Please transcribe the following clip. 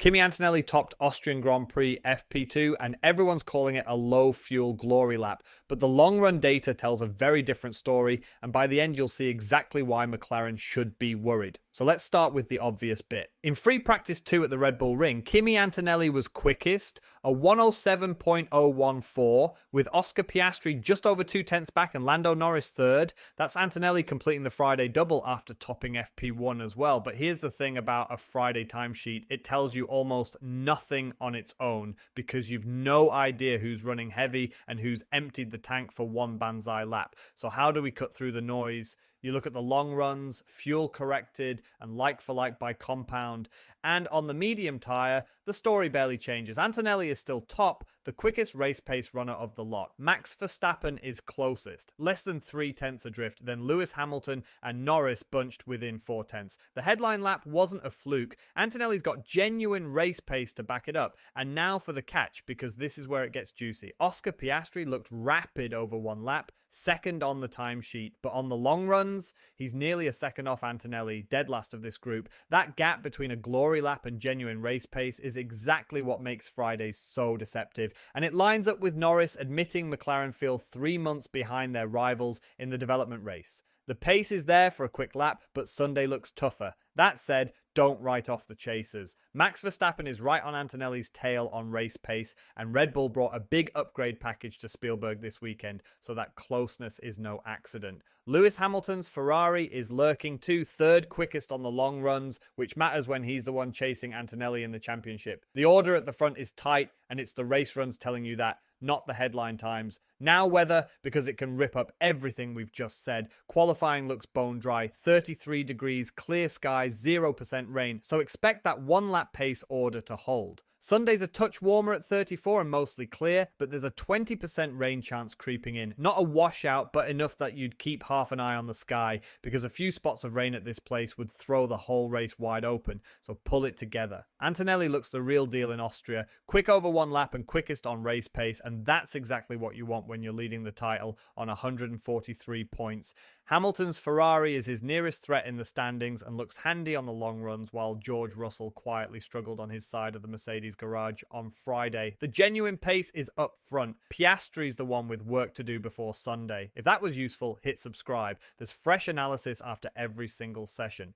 Kimi Antonelli topped Austrian Grand Prix FP2 and everyone's calling it a low fuel glory lap, but the long run data tells a very different story, and by the end you'll see exactly why McLaren should be worried. So let's start with the obvious bit. In free practice 2 at the Red Bull Ring, Kimi Antonelli was quickest, a 107.014, with Oscar Piastri just over 2 tenths back and Lando Norris third. That's Antonelli completing the Friday double after topping FP1 as well. But here's the thing about a Friday timesheet. It tells you almost nothing on its own because you've no idea who's running heavy and who's emptied the tank for one banzai lap. So how do we cut through the noise? You look at the long runs, fuel corrected, and like for like by compound. And on the medium tyre, the story barely changes. Antonelli is still top, the quickest race pace runner of the lot. Max Verstappen is closest, less than 3 tenths adrift. Then Lewis Hamilton and Norris bunched within 4 tenths. The headline lap wasn't a fluke. Antonelli's got genuine race pace to back it up. And now for the catch, because this is where it gets juicy. Oscar Piastri looked rapid over one lap, second on the timesheet, but on the long runs, he's nearly a second off Antonelli, dead last of this group. That gap between a glory lap and genuine race pace is exactly what makes Fridays so deceptive, and it lines up with Norris admitting McLaren feel 3 months behind their rivals in the development race. The pace is there for a quick lap, but Sunday looks tougher. That said, don't write off the chasers. Max Verstappen is right on Antonelli's tail on race pace, and Red Bull brought a big upgrade package to Spielberg this weekend, so that closeness is no accident. Lewis Hamilton's Ferrari is lurking too, third quickest on the long runs, which matters when he's the one chasing Antonelli in the championship. The order at the front is tight, and it's the race runs telling you that, not the headline times. Now weather, because it can rip up everything we've just said. Qualifying looks bone dry, 33 degrees, clear skies, 0% rain, so expect that one lap pace order to hold. Sunday's a touch warmer at 34 and mostly clear, but there's a 20% rain chance creeping in. Not a washout, but enough that you'd keep half an eye on the sky, because a few spots of rain at this place would throw the whole race wide open, so pull it together. Antonelli looks the real deal in Austria, quick over one lap and quickest on race pace, and that's exactly what you want when you're leading the title on 143 points. Hamilton's Ferrari is his nearest threat in the standings and looks handy on the long runs, while George Russell quietly struggled on his side of the Mercedes garage on Friday. The genuine pace is up front. Piastri's the one with work to do before Sunday. If that was useful, hit subscribe. There's fresh analysis after every single session.